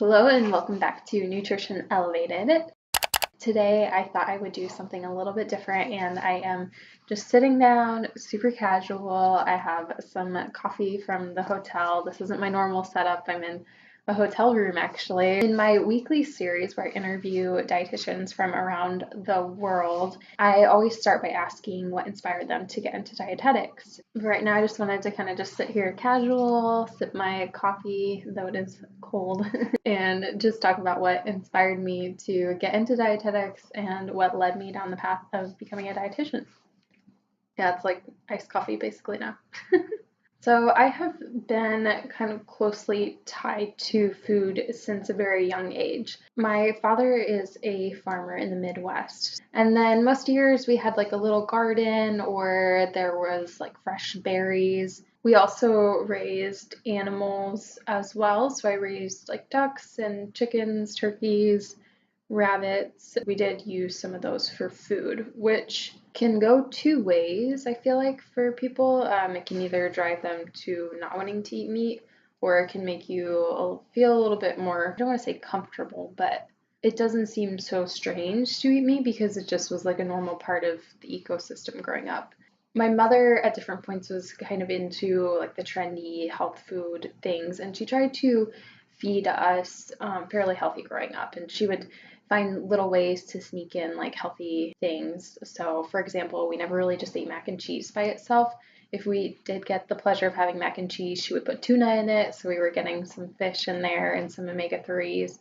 Hello and welcome back to Nutrition Elevated. Today I thought I would do something a little bit different and I am just sitting down, super casual. I have some coffee from the hotel. This isn't my normal setup. I'm in a hotel room actually. In my weekly series where I interview dietitians from around the world, I always start by asking what inspired them to get into dietetics. Right now I just wanted to kind of just sit here casual, sip my coffee, though it is cold, and just talk about what inspired me to get into dietetics and what led me down the path of becoming a dietitian. Yeah, it's like iced coffee basically now. So I have been kind of closely tied to food since a very young age. My father is a farmer in the Midwest. And then most years we had like a little garden or there was like fresh berries. We also raised animals as well. So I raised like ducks and chickens, turkeys, rabbits. We did use some of those for food, which can go two ways, I feel like, for people. It can either drive them to not wanting to eat meat, or it can make you feel a little bit more, I don't want to say comfortable, but it doesn't seem so strange to eat meat because it just was like a normal part of the ecosystem growing up. My mother at different points was kind of into like the trendy health food things, and she tried to feed us fairly healthy growing up, and she would find little ways to sneak in like healthy things. So, for example, we never really just ate mac and cheese by itself. If we did get the pleasure of having mac and cheese, she would put tuna in it, so we were getting some fish in there and some omega-3s.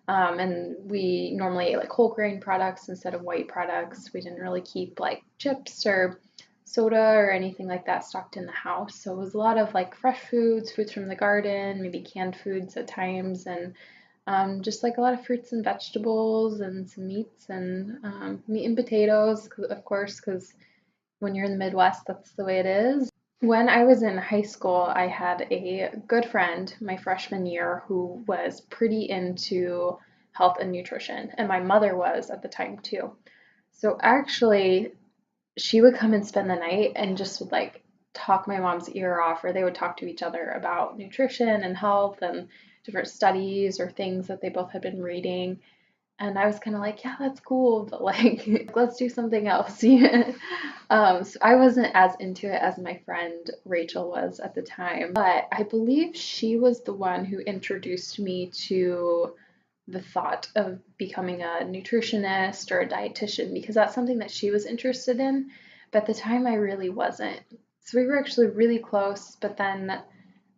And we normally ate like whole grain products instead of white products. We didn't really keep like chips or soda or anything like that stocked in the house. So it was a lot of like fresh foods, foods from the garden, maybe canned foods at times, and just like a lot of fruits and vegetables and some meats and meat and potatoes, of course, because when you're in the Midwest, that's the way it is. When I was in high school, I had a good friend my freshman year who was pretty into health and nutrition, and my mother was at the time too. So actually, she would come and spend the night and just would like talk my mom's ear off, or they would talk to each other about nutrition and health and different studies or things that they both had been reading. And I was kind of like, yeah, that's cool, but like, let's do something else. So I wasn't as into it as my friend Rachel was at the time, but I believe she was the one who introduced me to the thought of becoming a nutritionist or a dietitian because that's something that she was interested in. But at the time, I really wasn't. So we were actually really close, but then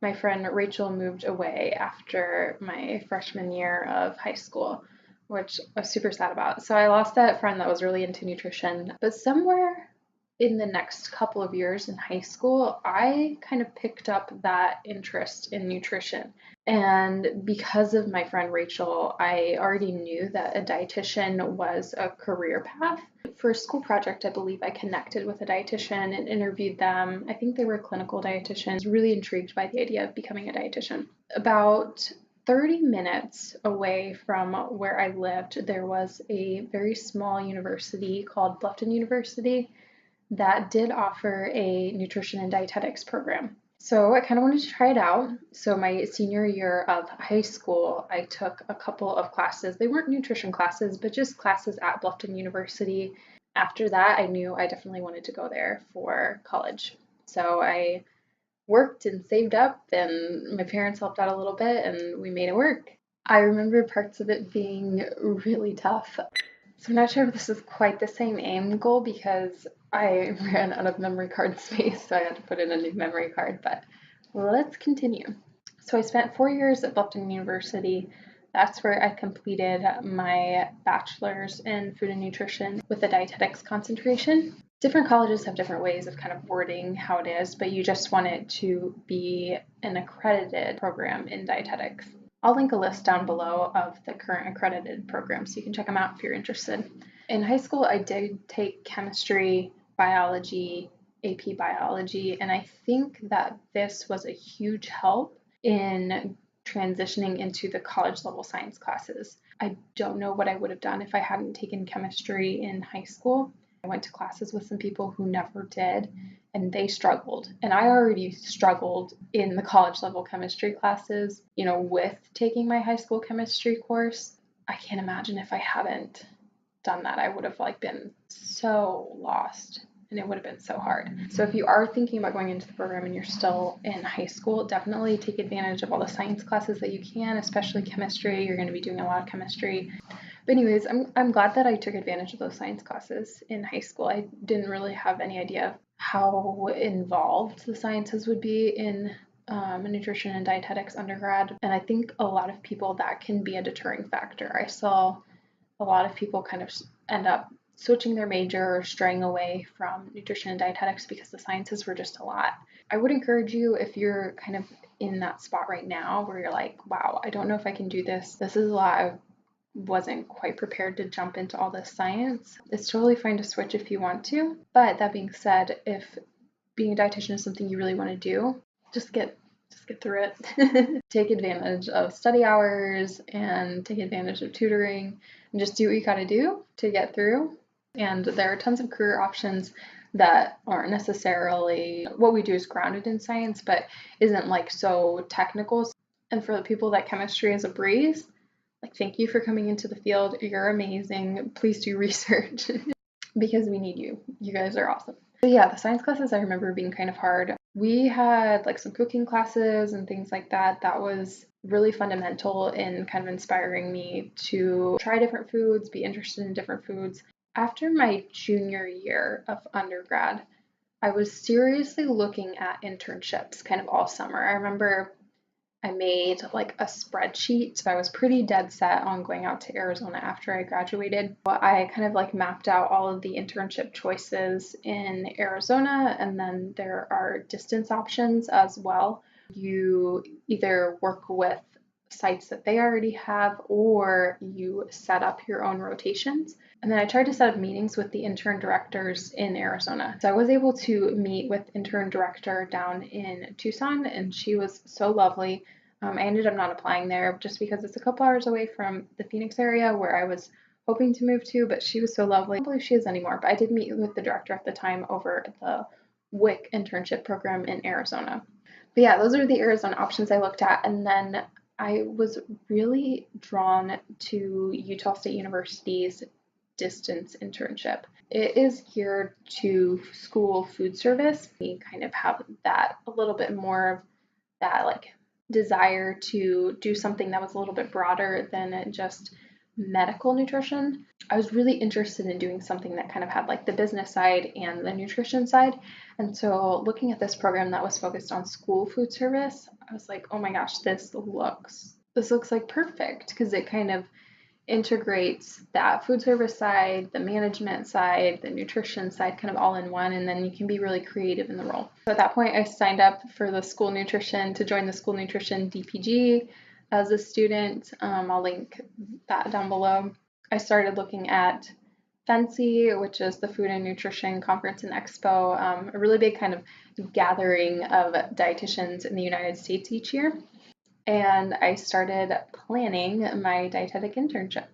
my friend Rachel moved away after my freshman year of high school, which I was super sad about. So I lost that friend that was really into nutrition. But somewhere in the next couple of years in high school, I kind of picked up that interest in nutrition. And because of my friend Rachel, I already knew that a dietitian was a career path. For a school project, I believe I connected with a dietitian and interviewed them. I think they were clinical dietitians, really intrigued by the idea of becoming a dietitian. About 30 minutes away from where I lived, there was a very small university called Bluffton University that did offer a nutrition and dietetics program. So I kind of wanted to try it out. So my senior year of high school, I took a couple of classes. They weren't nutrition classes, but just classes at Bluffton University. After that, I knew I definitely wanted to go there for college. So I worked and saved up, and my parents helped out a little bit, and we made it work. I remember parts of it being really tough. So I'm not sure if this is quite the same aim goal because I ran out of memory card space, so I had to put in a new memory card, but let's continue. So I spent 4 years at Bluffton University. That's where I completed my bachelor's in food and nutrition with a dietetics concentration. Different colleges have different ways of kind of wording how it is, but you just want it to be an accredited program in dietetics. I'll link a list down below of the current accredited programs so you can check them out if you're interested. In high school, I did take chemistry, biology, AP biology, and I think that this was a huge help in transitioning into the college level science classes. I don't know what I would have done if I hadn't taken chemistry in high school. I went to classes with some people who never did, and they struggled. And I already struggled in the college level chemistry classes, with taking my high school chemistry course. I can't imagine if I hadn't done that. I would have been so lost and it would have been so hard. So if you are thinking about going into the program and you're still in high school, definitely take advantage of all the science classes that you can, especially chemistry. You're going to be doing a lot of chemistry. But anyways, I'm glad that I took advantage of those science classes in high school. I didn't really have any idea how involved the sciences would be in nutrition and dietetics undergrad. And I think a lot of people, that can be a deterring factor. I saw a lot of people kind of end up switching their major or straying away from nutrition and dietetics because the sciences were just a lot. I would encourage you, if you're kind of in that spot right now where you're like, wow, I don't know if I can do this. This is a lot. I wasn't quite prepared to jump into all this science. It's totally fine to switch if you want to. But that being said, if being a dietitian is something you really want to do, just get through it. Take advantage of study hours and take advantage of tutoring and just do what you got to do to get through. And there are tons of career options that aren't necessarily what we do is grounded in science, but isn't so technical. And for the people that chemistry is a breeze, thank you for coming into the field. You're amazing. Please do research because we need you. You guys are awesome. But yeah, the science classes I remember being kind of hard. We had some cooking classes and things like that. That was really fundamental in kind of inspiring me to try different foods, be interested in different foods. After my junior year of undergrad, I was seriously looking at internships kind of all summer. I remember I made a spreadsheet. So I was pretty dead set on going out to Arizona after I graduated. I kind of mapped out all of the internship choices in Arizona, and then there are distance options as well. You either work with sites that they already have or you set up your own rotations. And then I tried to set up meetings with the intern directors in Arizona. So I was able to meet with intern director down in Tucson, and she was so lovely. I ended up not applying there just because it's a couple hours away from the Phoenix area where I was hoping to move to, but she was so lovely. I don't believe she is anymore, but I did meet with the director at the time over at the WIC internship program in Arizona. But yeah, those are the Arizona options I looked at. And then I was really drawn to Utah State University's distance internship. It is geared to school food service. We kind of have that a little bit more of that desire to do something that was a little bit broader than just medical nutrition. I was really interested in doing something that kind of had the business side and the nutrition side. And so looking at this program that was focused on school food service, I was like, oh my gosh, this looks perfect because it kind of integrates that food service side, the management side, the nutrition side, kind of all in one, and then you can be really creative in the role. So at that point, I signed up for the school nutrition to join the school nutrition DPG as a student. I'll link that down below. I started looking at FNCE, which is the Food and Nutrition Conference and Expo, a really big kind of gathering of dietitians in the United States each year. And I started planning my dietetic internship.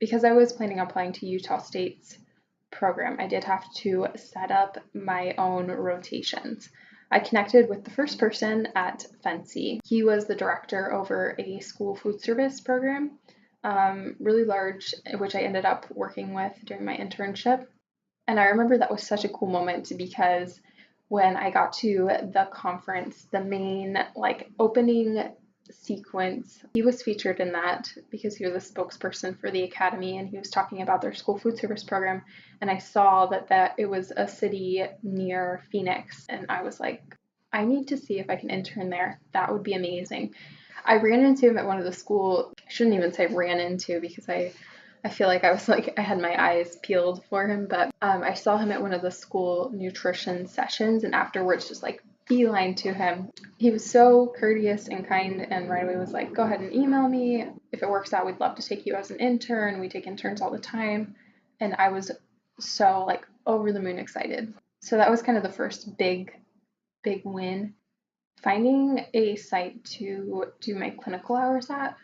Because I was planning on applying to Utah State's program, I did have to set up my own rotations. I connected with the first person at FNCE. He was the director over a school food service program, really large, which I ended up working with during my internship. And I remember that was such a cool moment because when I got to the conference, the main opening sequence, he was featured in that because he was a spokesperson for the academy and he was talking about their school food service program. And I saw that it was a city near Phoenix, and I was like, I need to see if I can intern there. That would be amazing. I ran into him at one of the school, I shouldn't even say ran into because I feel like I was I had my eyes peeled for him, but I saw him at one of the school nutrition sessions, and afterwards just beeline to him. He was so courteous and kind, and right away was like, go ahead and email me. If it works out, we'd love to take you as an intern. We take interns all the time. And I was so over the moon excited. So that was kind of the first big win. Finding a site to do my clinical hours at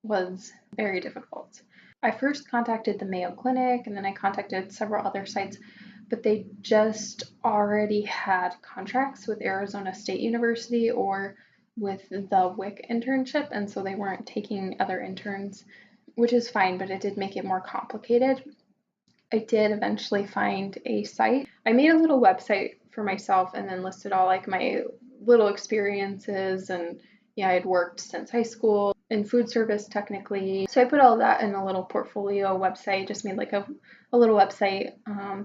was very difficult. I first contacted the Mayo Clinic, and then I contacted several other sites, but they just already had contracts with Arizona State University or with the WIC internship, and so they weren't taking other interns, which is fine, but it did make it more complicated. I did eventually find a site. I made a little website for myself and then listed all like my little experiences, and yeah, I had worked since high school in food service technically. So I put all that in a little portfolio website, just made like a little website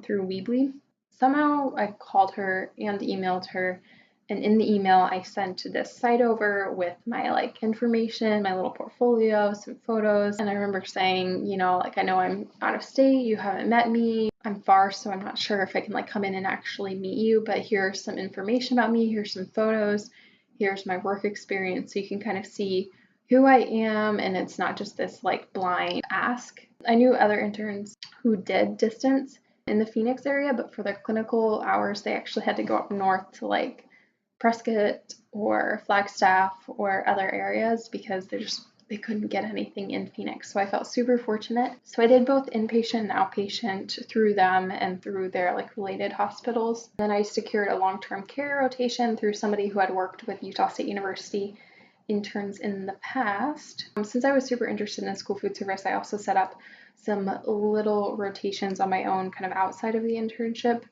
through Weebly. Somehow I called her and emailed her, and in the email I sent this site over with my like information, my little portfolio, some photos, and I remember saying, you know, like I know I'm out of state, you haven't met me, I'm far, so I'm not sure if I can like come in and actually meet you, but here's some information about me, here's some photos, here's my work experience, so you can kind of see who I am, and it's not just this like blind ask. I knew other interns who did distance in the Phoenix area, but for their clinical hours, they actually had to go up north to like Prescott or Flagstaff or other areas because they couldn't get anything in Phoenix. So I felt super fortunate. So I did both inpatient and outpatient through them and through their like related hospitals. Then I secured a long-term care rotation through somebody who had worked with Utah State University interns in the past. Since I was super interested in school food service, I also set up some little rotations on my own kind of outside of the internship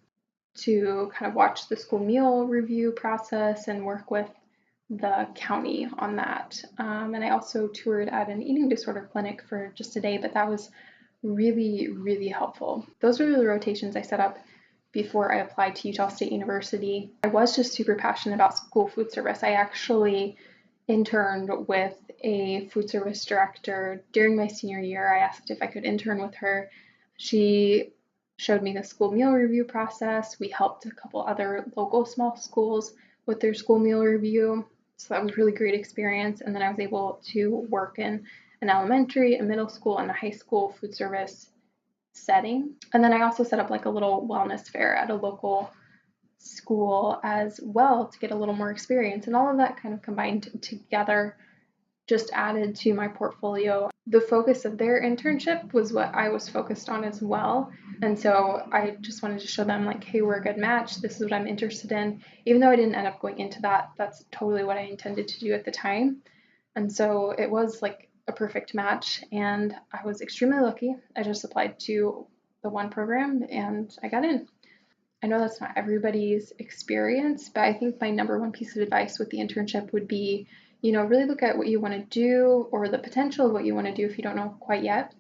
to kind of watch the school meal review process and work with the county on that. And I also toured at an eating disorder clinic for just a day, but that was really, really helpful. Those were the rotations I set up before I applied to Utah State University. I was just super passionate about school food service. I actually interned with a food service director during my senior year. I asked if I could intern with her. She showed me the school meal review process. We helped a couple other local small schools with their school meal review. So that was a really great experience. And then I was able to work in an elementary, a middle school, and a high school food service setting. And then I also set up like a little wellness fair at a local school as well to get a little more experience. And all of that kind of combined together just added to my portfolio. The focus of their internship was what I was focused on as well. And so I just wanted to show them like, hey, we're a good match. This is what I'm interested in. Even though I didn't end up going into that, that's totally what I intended to do at the time. And so it was like a perfect match, and I was extremely lucky. I just applied to the one program and I got in. I know that's not everybody's experience, but I think my number one piece of advice with the internship would be, you know, really look at what you want to do or the potential of what you want to do if you don't know quite yet.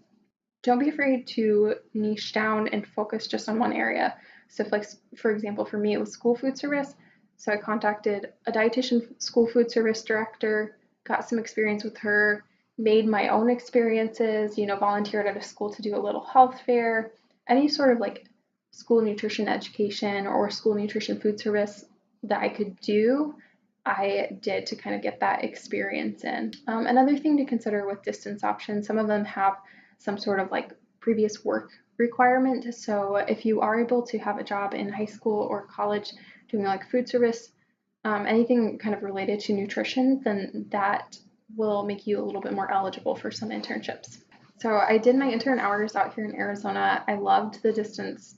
Don't be afraid to niche down and focus just on one area. So if like, for example, for me, it was school food service. So I contacted a dietitian school food service director, got some experience with her, made my own experiences, you know, volunteered at a school to do a little health fair, any sort of like school nutrition education or school nutrition food service that I could do, I did to kind of get that experience in. Another thing to consider with distance options, some of them have some sort of like previous work requirement. So if you are able to have a job in high school or college doing like food service, anything kind of related to nutrition, then that will make you a little bit more eligible for some internships. So I did my intern hours out here in Arizona. I loved the distance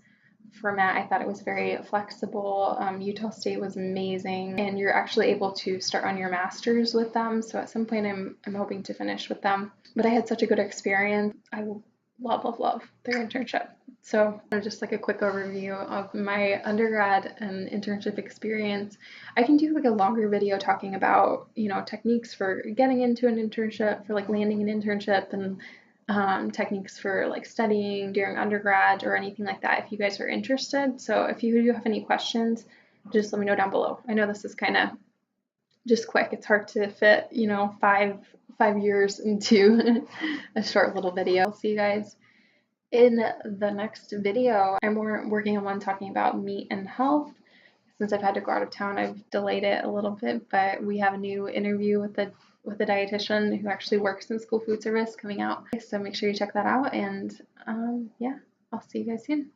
format. I thought it was very flexible. Utah State was amazing, and you're actually able to start on your master's with them. So at some point, I'm hoping to finish with them. But I had such a good experience. I love their internship. So just like a quick overview of my undergrad and internship experience. I can do like a longer video talking about, you know, techniques for getting into an internship, for like landing an internship, and techniques for like studying during undergrad or anything like that if you guys are interested. So if you do have any questions, just let me know down below. I know this is kind of just quick. It's hard to fit, you know, five years into a short little video. I'll see you guys in the next video. I'm working on one talking about meat and health. Since I've had to go out of town, I've delayed it a little bit, but we have a new interview with a dietitian who actually works in school food service coming out. So make sure you check that out, and yeah, I'll see you guys soon.